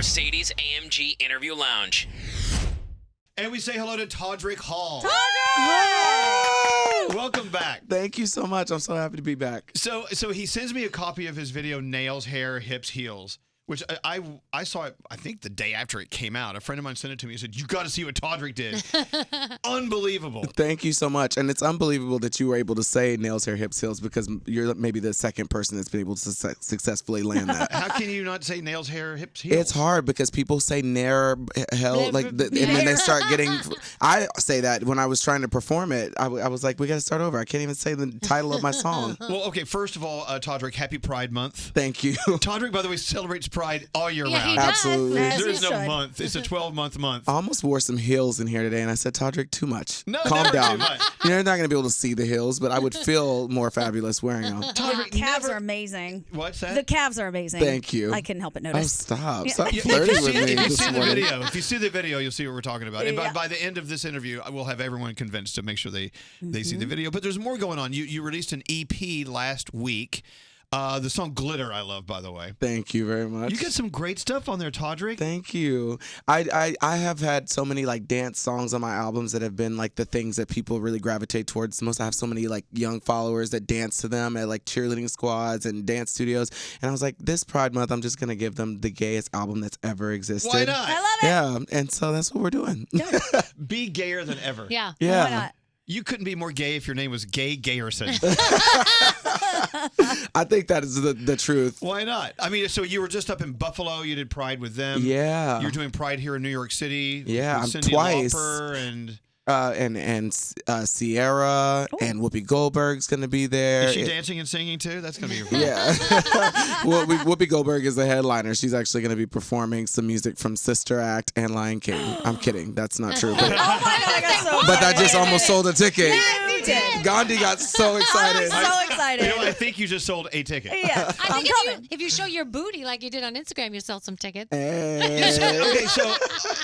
Mercedes-AMG Interview Lounge. And we say hello to Todrick Hall. Todrick! Welcome back. Thank you so much. I'm so happy to be back. So he sends me a copy of his video, Nails, Hair, Hips, Heels, which I saw it, I think, the day after it came out. A friend of mine sent it to me and said, you got to see what Todrick did. Unbelievable. Thank you so much. And it's unbelievable that you were able to say Nails, Hair, Hips, Heels because you're maybe the second person that's been able to successfully land that. How can you not say Nails, Hair, Hips, Heels? It's hard because people say nair, hell, and then they start getting. I say that when I was trying to perform it, I was like, we got to start over. I can't even say the title of my song. Well, okay, first of all, Todrick, happy Pride Month. Thank you. Todrick, by the way, celebrates Pride all year round. Absolutely. There is no month. It's a 12-month month. I almost wore some heels in here today, and I said, Todrick, too much. No, calm never down. too much. You're not going to be able to see the heels, but I would feel more fabulous wearing them. Todrick, calves are amazing. What's that? The calves are amazing. Thank you. I couldn't help but Oh, notice. stop If flirting with me you this see the morning. video, you'll see what we're talking about. And Yeah. by the end of this interview, I will have everyone convinced to make sure they see the video. But there's more going on. You released an EP last week. The song Glitter I love, by the way. Thank you very much. You got some great stuff on there, Todrick. Thank you. I have had so many like dance songs on my albums that have been like the things that people really gravitate towards most. I have so many like young followers that dance to them at like cheerleading squads and dance studios. And I was like, this Pride Month, I'm just going to give them the gayest album that's ever existed. Why not? I love it. Yeah, and so that's what we're doing. Be gayer than ever. Yeah. Yeah. Why not? You couldn't be more gay if your name was Gay Gayerson. I think that is the truth. Why not? I mean, so you were just up in Buffalo. You did Pride with them. Yeah. You're doing Pride here in New York City. Yeah, with I'm Cyndi twice. Lauper and Sierra and Whoopi Goldberg's gonna be there. is she dancing and singing too? That's gonna be fun. Yeah. Whoopi Goldberg is the headliner. She's actually going to be performing some music from Sister Act and Lion King. I'm kidding. That's not true. But, Oh my God, I got so but that just almost sold a ticket. Yes, you did. Gandhi got so excited. I'm so excited. You know, I think you just sold a ticket. Yeah. I think if you show your booty like you did on Instagram, you sell some tickets. Okay, so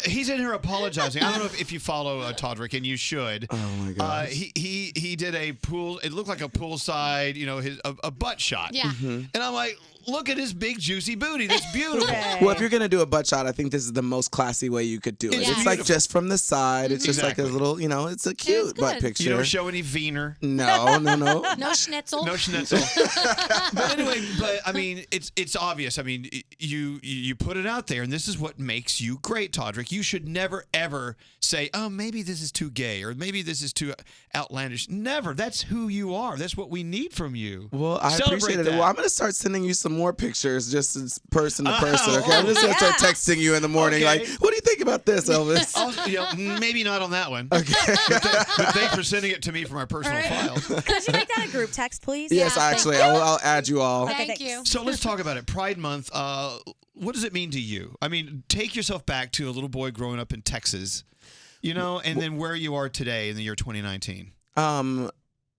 he's in here apologizing. I don't know if you follow Todrick, and you should. Oh my gosh. He did a pool. It looked like a poolside, a butt shot. Yeah. And I'm like, look at his big juicy booty. That's beautiful. Well, if you're going to do a butt shot, I think this is the most classy way you could do it. It's It's like beautiful. just from the side. It's just like a little, it's a cute butt good. picture. You don't show any wiener. No. No schnitzel. No schnitzel. But anyway, I mean, it's obvious. I mean, you put it out there, and this is what makes you great, Todrick. You should never ever say, "Oh, maybe this is too gay," or "Maybe this is too outlandish." Never. That's who you are. That's what we need from you. Well, I Celebrate appreciate it. that. Well, I'm going to start sending you some more pictures just as person to person, okay? I'm just going to start texting you in the morning Okay. like, what do you think about this, Elvis? Maybe not on that one. Okay. But thanks for sending it to me for my personal file. Could you make that a group text, please? Yes, actually, I'll add you all. Okay, Thank thanks. you. So let's talk about it. Pride Month. What does it mean to you? I mean, take yourself back to a little boy growing up in Texas, and then where you are today in the year 2019.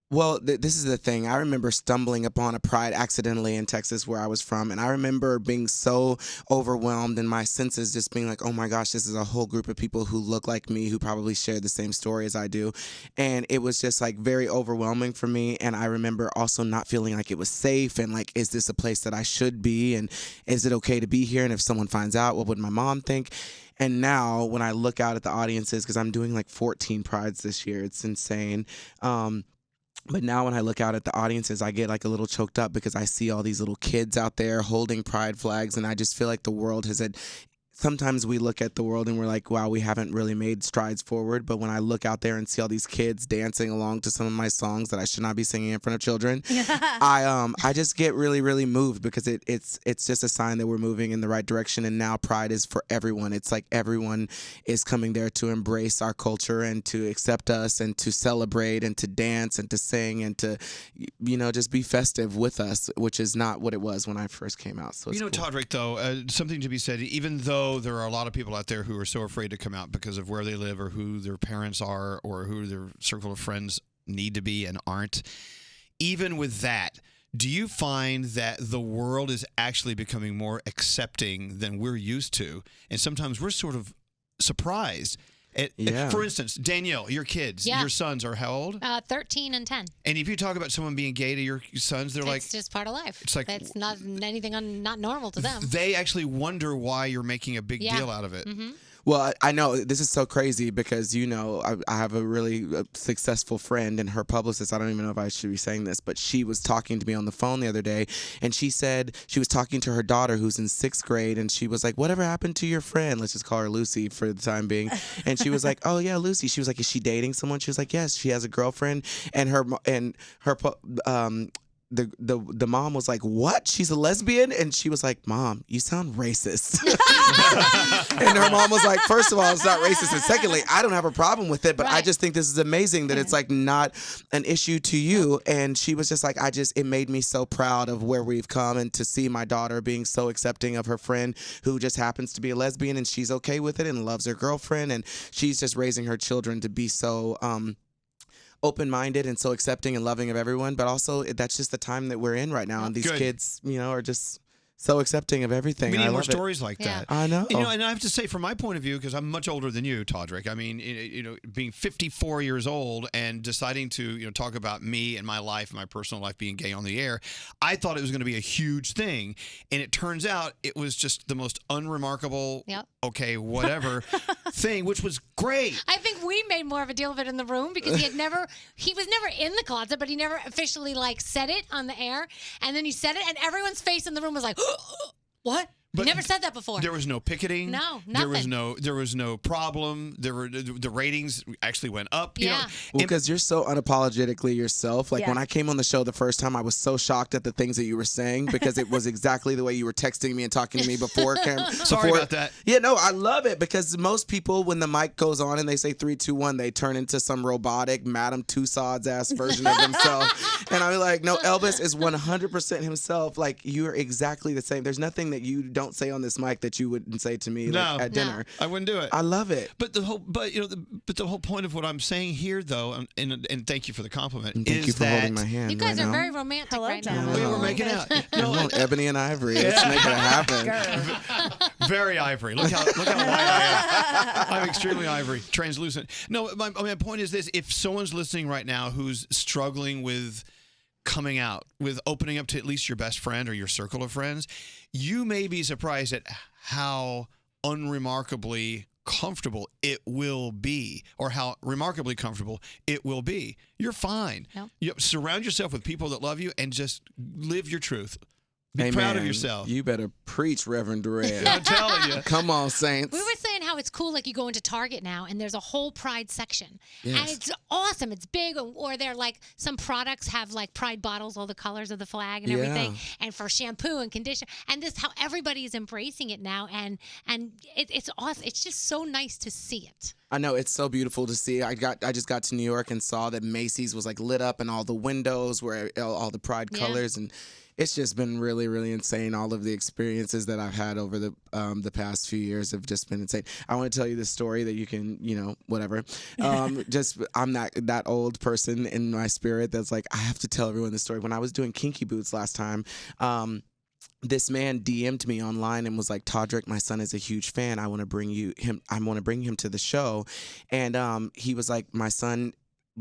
Well, this is the thing. I remember stumbling upon a Pride accidentally in Texas where I was from, and I remember being so overwhelmed and my senses just being like, oh my gosh, this is a whole group of people who look like me, who probably share the same story as I do. And it was just like very overwhelming for me. And I remember also not feeling like it was safe and like, is this a place that I should be? And is it okay to be here? And if someone finds out, what would my mom think? And now when I look out at the audiences, because I'm doing like 14 Prides this year, it's insane. But now when I look out at the audiences, I get like a little choked up because I see all these little kids out there holding Pride flags, and I just feel like the world has had. Sometimes we look at the world and we're like, wow, we haven't really made strides forward. But when I look out there and see all these kids dancing along to some of my songs that I should not be singing in front of children, I just get really, really moved because it's just a sign that we're moving in the right direction. And now Pride is for everyone. It's like everyone is coming there to embrace our culture and to accept us and to celebrate and to dance and to sing and to, just be festive with us, which is not what it was when I first came out. So it's cool. Todrick, though, something to be said, even though there are a lot of people out there who are so afraid to come out because of where they live or who their parents are or who their circle of friends need to be and aren't. Even with that, do you find that the world is actually becoming more accepting than we're used to? And sometimes we're sort of surprised Yeah. For instance, Danielle, your kids, Yeah. your sons are how old? 13 and 10. And if you talk about someone being gay to your sons, they're like, It's just part of life. it's like- That's not anything not normal to them. they actually wonder why you're making a big Yeah. deal out of it. Mm-hmm. Well, I know this is so crazy because, I have a really successful friend and her publicist. I don't even know if I should be saying this, but she was talking to me on the phone the other day and she said she was talking to her daughter who's in 6th grade and she was like, whatever happened to your friend? Let's just call her Lucy for the time being. And she was like, oh, yeah, Lucy. She was like, is she dating someone? She was like, yes, she has a girlfriend. And the mom was like, what? She's a lesbian? And she was like, Mom, you sound racist. And her mom was like, first of all, it's not racist. And secondly, I don't have a problem with it, but I Right. just think this is amazing that it's like not an issue to you. And she was just like, it made me so proud of where we've come and to see my daughter being so accepting of her friend who just happens to be a lesbian and she's okay with it and loves her girlfriend. And she's just raising her children to be so, open-minded and so accepting and loving of everyone, but also that's just the time that we're in right now, and these Good. kids, are just so accepting of everything. We I need more love it. stories like Yeah. that. I know. And I have to say, from my point of view, because I'm much older than you, Todrick. I mean, being 54 years old and deciding to, talk about me and my life and my personal life being gay on the air, I thought it was going to be a huge thing, and it turns out it was just the most unremarkable, Yep. okay, whatever thing, which was great. I think we made more of a deal of it in the room because he was never in the closet, but he never officially said it on the air. And then he said it, and everyone's face in the room was like, what? He But never said that before. There was no picketing. No, There was nothing. there was no problem. The ratings actually went up. You know, Yeah. Well, and- because you're so unapologetically yourself. Like Yeah. when I came on the show the first time, I was so shocked at the things that you were saying because it was exactly the way you were texting me and talking to me before. Sorry about that. Yeah, no, I love it because most people, when the mic goes on and they say 3, 2, 1, they turn into some robotic Madame Tussauds ass version of themselves. And I'm like, no, Elvis is 100% himself. Like you're exactly the same. There's nothing that you don't say on this mic that you wouldn't say to me No. at dinner. I wouldn't do it. I love it. But the whole point of what I'm saying here, though, and thank you for the compliment, And thank is you for that holding my hand. You guys right are now. very romantic Hello, right John. now. we were making out. No, Come on, Ebony and Ivory. Let's make it happen. very ivory. Look how white I am. I'm extremely ivory, translucent. No, my point is this: if someone's listening right now who's struggling with coming out, with opening up to at least your best friend or your circle of friends, you may be surprised at how unremarkably comfortable it will be, or how remarkably comfortable it will be. You're fine. Yep. You surround yourself with people that love you and just live your truth. Be proud of Amen. yourself. You better preach, Reverend Duran. I'm telling you. Come on, saints. We were saying how it's cool, like you go into Target now and there's a whole Pride section. Yes. And it's awesome. It's big. Or they're like, some products have like Pride bottles, all the colors of the flag and everything. Yeah. And for shampoo and conditioner. And this, how everybody is embracing it now. And it's awesome. It's just so nice to see it. I know, it's so beautiful to see. I just got to New York and saw that Macy's was like lit up and all the windows were all the Pride Yeah. colors, and it's just been really, really insane. All of the experiences that I've had over the past few years have just been insane. I want to tell you this story that you can, whatever. Just I'm not that old person in my spirit that's like, I have to tell everyone this story. When I was doing Kinky Boots last time, this man DM'd me online and was like, Todrick, my son is a huge fan. I want to bring him to the show. And he was like, my son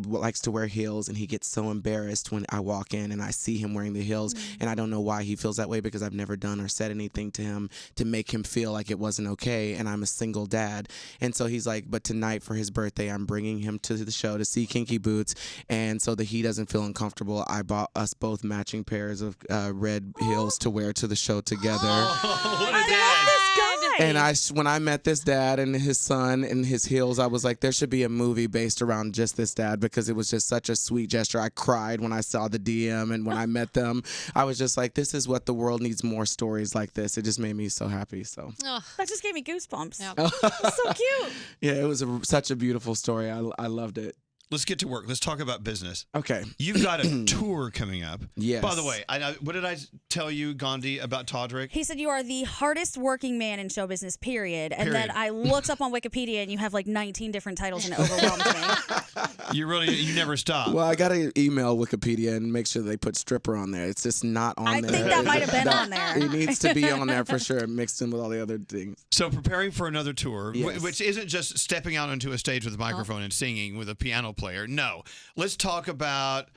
likes to wear heels and he gets so embarrassed when I walk in and I see him wearing the heels, and I don't know why he feels that way because I've never done or said anything to him to make him feel like it wasn't okay, and I'm a single dad. And so he's like, but tonight for his birthday I'm bringing him to the show to see Kinky Boots, and so that he doesn't feel uncomfortable, I bought us both matching pairs of red heels to wear to the show together. What a I dad. love this guy. And when I met this dad and his son and his heels, I was like, there should be a movie based around just this dad because it was just such a sweet gesture. I cried when I saw the DM, and when I met them, I was just like, this is what the world needs, more stories like this. It just made me so happy. So Oh, That just gave me goosebumps. yeah. That's so cute. yeah, it was such a beautiful story. I loved it. let's get to work. Let's talk about business. Okay. You've got a tour coming up. Yes. By the way, what did I tell you, Gandhi, about Todrick? He said you are the hardest working man in show business, period. And then I looked up on Wikipedia and you have like 19 different titles and it overwhelmed me. You never stop. Well, I got to email Wikipedia and make sure they put stripper on there. It's just not on I there. think that might have been on there. It needs to be on there for sure, mixed in with all the other things. So preparing for another tour, Yes. which isn't just stepping out onto a stage with a microphone and singing with a piano player. No. Let's talk about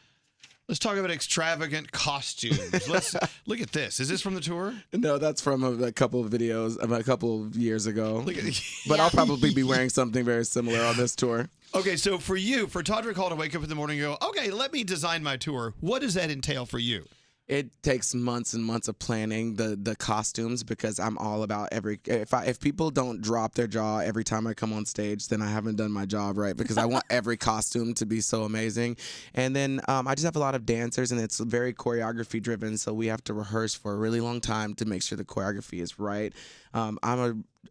extravagant costumes. Let's look at this. Is this from the tour? No, that's from a couple of videos a couple of years ago. But Yeah. I'll probably be wearing something very similar on this tour. Okay, so for Todrick Hall to wake up in the morning and go, okay, let me design my tour. What does that entail for you? It takes months and months of planning the costumes because I'm all about if people don't drop their jaw every time I come on stage, then I haven't done my job right because I want every costume to be so amazing. And then I just have a lot of dancers and it's very choreography driven, so we have to rehearse for a really long time to make sure the choreography is right. I'm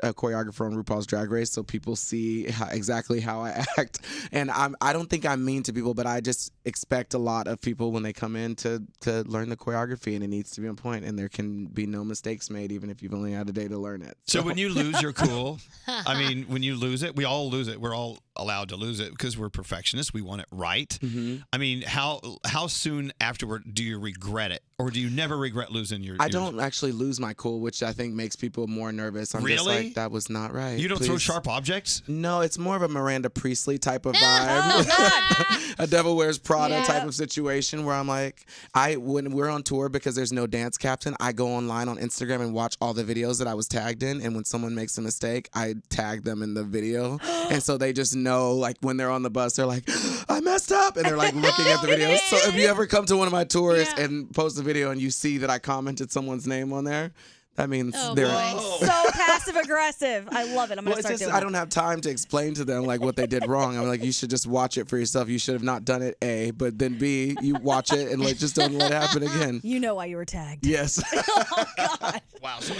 a choreographer on RuPaul's Drag Race, so people see exactly how I act. And I don't think I'm mean to people, but I just expect a lot of people when they come in to learn the choreography, and it needs to be on point, and there can be no mistakes made, even if you've only had a day to learn it. So when you lose your cool, I mean, when you lose it, we all lose it. We're all allowed to lose it because we're perfectionists. We want it right. Mm-hmm. I mean, how soon afterward do you regret it? Or do you never regret losing your I don't actually lose my cool, which I think makes people more nervous. I'm just Really? like, that was not right. You don't throw Please. sharp objects? No, it's more of a Miranda Priestley type of vibe. Oh, God. A Devil Wears Prada Yeah. type of situation where I'm like, when we're on tour because there's no dance captain, I go online on Instagram and watch all the videos that I was tagged in. And when someone makes a mistake, I tag them in the video. And so they just know, like when they're on the bus, they're like, I messed up. And they're like looking at the videos. So if you ever come to one of my tours and post a video and you see that I commented someone's name on there, that means they're. boy. So passive aggressive. I love it. I'm Well, going to it's start just doing I don't have time to explain to them like what they did wrong. I'm like, you should just watch it for yourself. You should have not done it, A, but then B, you watch it and like just don't let it happen again. You know why you were tagged. Yes. Oh, God. Wow. So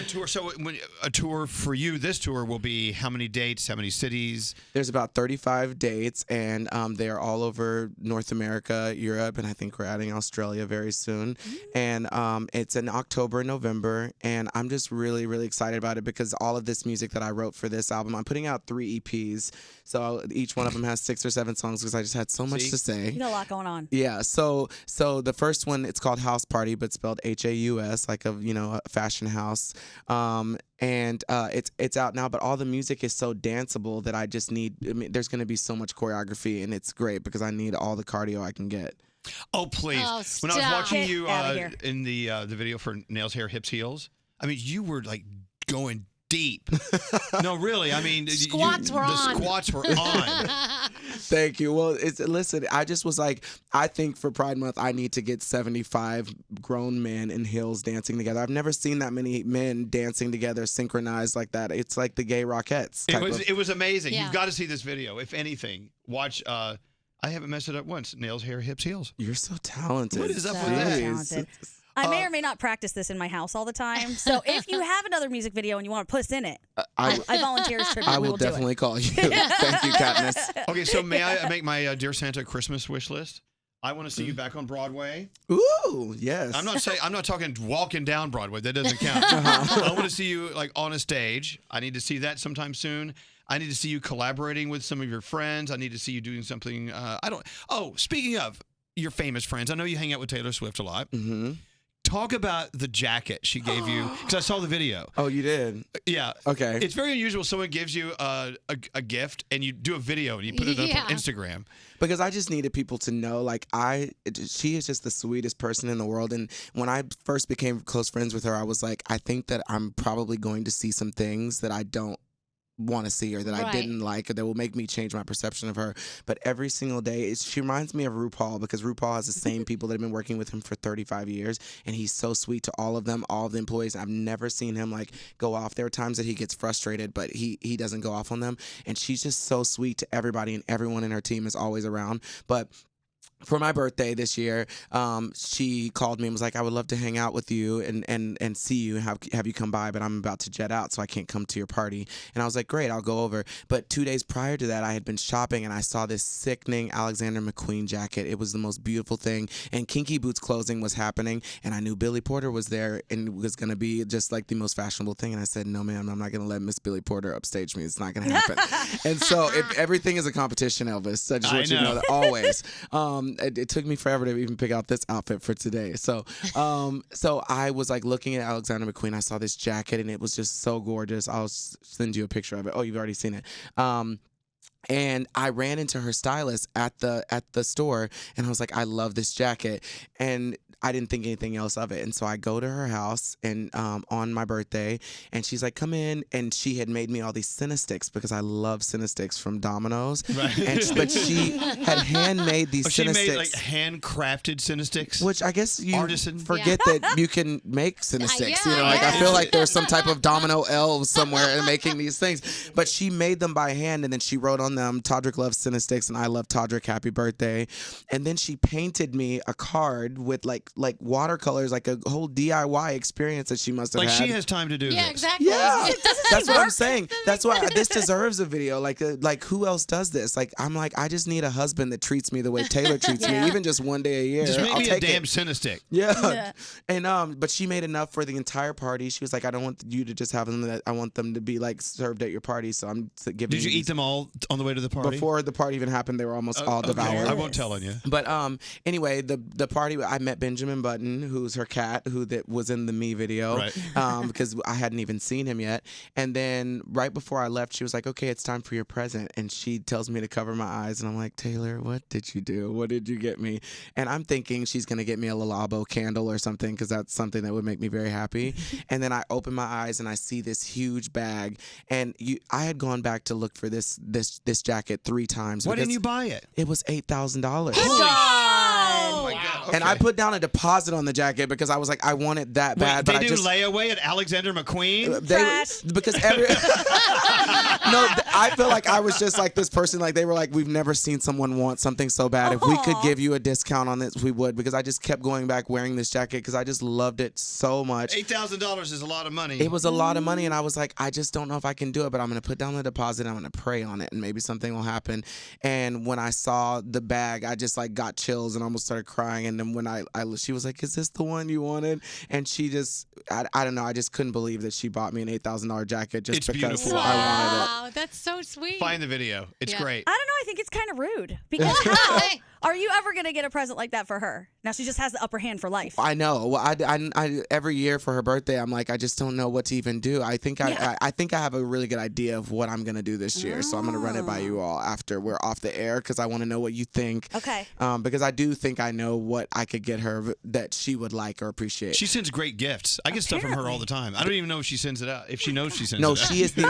a tour for you, this tour will be how many dates, how many cities? There's about 35 dates, and they are all over North America, Europe, and I think we're adding Australia very soon. And it's in October, November, and I'm just really, really excited about it because all of this music that I wrote for this album, I'm putting out 3 EPs. So each one of them has 6 or 7 songs because I just had so much to say. You got a lot going on. Yeah, so the first one, it's called House Party, but spelled Haus, like a fashion house. And it's out now, but all the music is so danceable that I just need. I mean, there's going to be so much choreography, and it's great because I need all the cardio I can get. Oh, please. Oh, When I was stop. watching Get you outta here. in the video for Nails, Hair, Hips, Heels, I mean, you were like going deep. No, really. I mean, Squats were the on. squats were on. Thank you. Well, listen, I just was like, I think for Pride Month, I need to get 75 grown men in heels dancing together. I've never seen that many men dancing together, synchronized like that. It's like the gay Rockettes. It was amazing. Yeah. You've got to see this video. If anything, watch. I haven't messed it up once. Nails, hair, hips, heels. You're so talented. What is up So with that? talented. I may or may not practice this in my house all the time. So if you have another music video and you want to put us in it, I volunteer as tribute. I We will will do definitely it. call you. Thank you, Katniss. Okay, so may I make my Dear Santa Christmas wish list? I want to see you back on Broadway. Ooh, yes. I'm not talking walking down Broadway. That doesn't count. I want to see you like on a stage. I need to see that sometime soon. I need to see you collaborating with some of your friends. I need to see you doing something. Speaking of your famous friends, I know you hang out with Taylor Swift a lot. Mm-hmm. Talk about the jacket she gave you because I saw the video. Oh, you did? Yeah. Okay. It's very unusual. Someone gives you a gift and you do a video and you put it up Yeah. on Instagram. Because I just needed people to know, like, she is just the sweetest person in the world. And when I first became close friends with her, I was like, I think that I'm probably going to see some things that I don't want to see or that I Right. didn't like or that will make me change my perception of her. But every single day, she reminds me of RuPaul because RuPaul has the same people that have been working with him for 35 years. And he's so sweet to all of them, all of the employees. I've never seen him like go off. There are times that he gets frustrated, but he doesn't go off on them. And she's just so sweet to everybody, and everyone in her team is always around. But for my birthday this year, she called me and was like, I would love to hang out with you and see you and have you come by, but I'm about to jet out, so I can't come to your party. And I was like, great, I'll go over. But 2 days prior to that, I had been shopping and I saw this sickening Alexander McQueen jacket. It was the most beautiful thing. And Kinky Boots closing was happening, and I knew Billy Porter was there and was going to be just like the most fashionable thing. And I said, no, ma'am, I'm not going to let Miss Billy Porter upstage me. It's not going to happen. And so everything is a competition, Elvis. I just want you to know that always. It took me forever to even pick out this outfit for today. So I was like looking at Alexander McQueen. I saw this jacket and it was just so gorgeous. I'll send you a picture of it. Oh, you've already seen it. And I ran into her stylist at the store and I was like, I love this jacket. And I didn't think anything else of it. And so I go to her house and on my birthday, and she's like, come in. And she had made me all these Cinesticks because I love Cinesticks from Domino's. Right. But she had handmade these Cinesticks. She made like handcrafted Cinesticks? Which I guess you Artisan? forget that you can make Cinesticks. I feel like there's some type of domino elves somewhere making these things. But she made them by hand, and then she wrote on them, Todrick loves Cinesticks, and I love Todrick, happy birthday. And then she painted me a card with like watercolors, like a whole DIY experience that she must have had. Like she has time to do this. Yeah, exactly. Yeah, that's what I'm saying. That's why this deserves a video. Like who else does this? Like I'm like, I just need a husband that treats me the way Taylor treats me, even just one day a year. Just make I'll me take a damn it. Cinestick. Yeah. And but she made enough for the entire party. She was like, I don't want you to just have them. I want them to be like served at your party. So I'm giving. Did you eat them all on the way to the party? Before the party even happened, they were almost all devoured. I won't tell on you. But anyway, the party, I met Benjamin Button, who's her cat, that was in the Me video, right. Because I hadn't even seen him yet. And then right before I left, she was like, okay, it's time for your present. And she tells me to cover my eyes. And I'm like, Taylor, what did you do? What did you get me? And I'm thinking she's going to get me a Lalabo candle or something, because that's something that would make me very happy. And then I open my eyes and I see this huge bag. And I had gone back to look for this jacket 3 times. Why didn't you buy it? It was $8,000. Oh my God. Okay. And I put down a deposit on the jacket because I was like, I want it that bad. Wait, but they I do just layaway at Alexander McQueen? Because I feel like I was just like this person. Like they were like, we've never seen someone want something so bad. If we could give you a discount on this, we would. Because I just kept going back wearing this jacket because I just loved it so much. $8,000 is a lot of money. It was a lot of money, and I was like, I just don't know if I can do it. But I'm gonna put down the deposit. I'm gonna pray on it, and maybe something will happen. And when I saw the bag, I just like got chills and almost started crying. And then when she was like, is this the one you wanted? And she just, I don't know, I just couldn't believe that she bought me an $8,000 jacket just because beautiful. I wanted it. Wow, that's so sweet. Find the video. It's great. I don't know. I think it's kind of rude because how are you ever going to get a present like that for her? Now she just has the upper hand for life. I know. Well, I every year for her birthday, I'm like, I just don't know what to even do. I think I think I have a really good idea of what I'm gonna do this year. So I'm gonna run it by you all after we're off the air because I want to know what you think. Okay. Because I do think I know what I could get her that she would like or appreciate. She sends great gifts. I get stuff from her all the time. I don't even know if she sends it out. If she knows she sends it out. No, she is the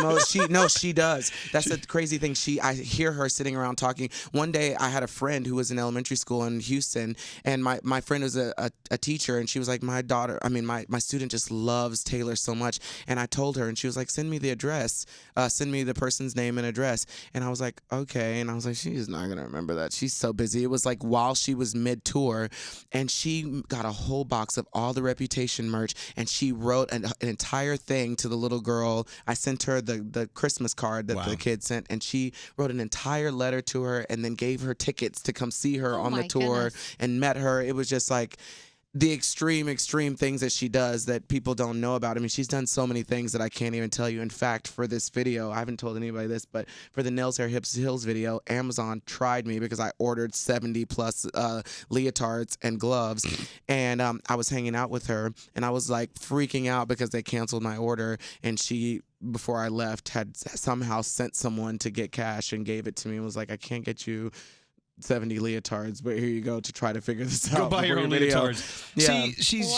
most. She does. That's the crazy thing. I hear her sitting around talking. One day I had a friend who was in elementary school in Houston, and my friend was a teacher, and she was like, my student just loves Taylor so much. And I told her, and she was like, send me the address, send me the person's name and address. And I was like, okay. And I was like, she's not gonna remember that. She's so busy. It was like while she was mid-tour, and she got a whole box of all the Reputation merch, and she wrote an entire thing to the little girl. I sent her the Christmas card that the kid sent, and she wrote an entire letter to her and then gave her tickets to come see her on the tour and met her. It was just like the extreme things that she does that people don't know about. I mean, she's done so many things that I can't even tell you. In fact, for this video, I haven't told anybody this, but for the Nails, Hair, Hips, Heels video, Amazon tried me because I ordered 70 plus leotards and gloves. And I was hanging out with her, and I was like freaking out because they canceled my order. And she, before I left, had somehow sent someone to get cash and gave it to me and was like, I can't get you 70 leotards, but here you go to try to figure this out. Go buy your own leotards. Yeah. See, she's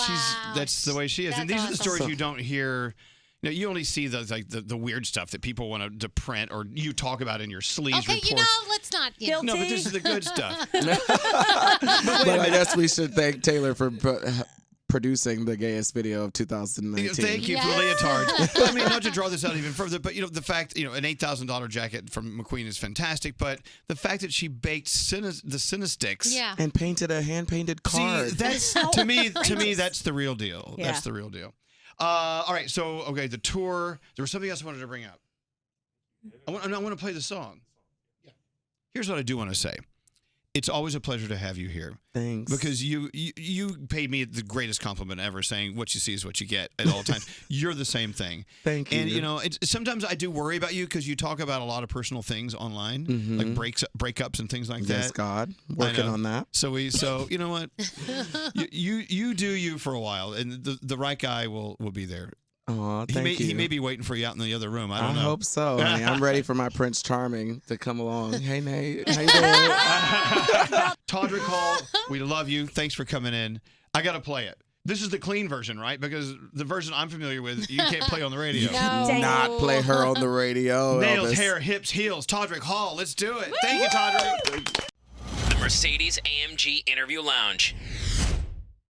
that's the way she is. That's And these are the stories awesome. you don't hear. You only see the weird stuff that people want to print or you talk about in your sleaze Okay, reports. let's not. Guilty. No, but this is the good stuff. But I guess we should thank Taylor for producing the gayest video of 2019. Thank you for the leotards. But, I mean, not to draw this out even further, but the fact, an $8,000 jacket from McQueen is fantastic, but the fact that she baked the Cinesticks. Yeah. And painted a hand-painted card. See, that's to me, that's the real deal. Yeah. That's the real deal. All right, so the tour. There was something else I wanted to bring up. I want to play the song. Here's what I do want to say. It's always a pleasure to have you here. Thanks. Because you paid me the greatest compliment ever, saying what you see is what you get at all times. You're the same thing. Thank you. And sometimes I do worry about you because you talk about a lot of personal things online, like breakups and things like that. Yes, God, working on that. So you know what, you do you for a while, and the right guy will be there. Oh, thank you. He may be waiting for you out in the other room. I don't know. I hope so. Honey. I'm ready for my Prince Charming to come along. Hey, Nate. How you doing? Todrick Hall, we love you. Thanks for coming in. I got to play it. This is the clean version, right? Because the version I'm familiar with, you can't play on the radio. No. Not play her on the radio. Nails, Elvis. hair, hips, heels. Todrick Hall. Let's do it. Thank you, Todrick. The Mercedes AMG Interview Lounge.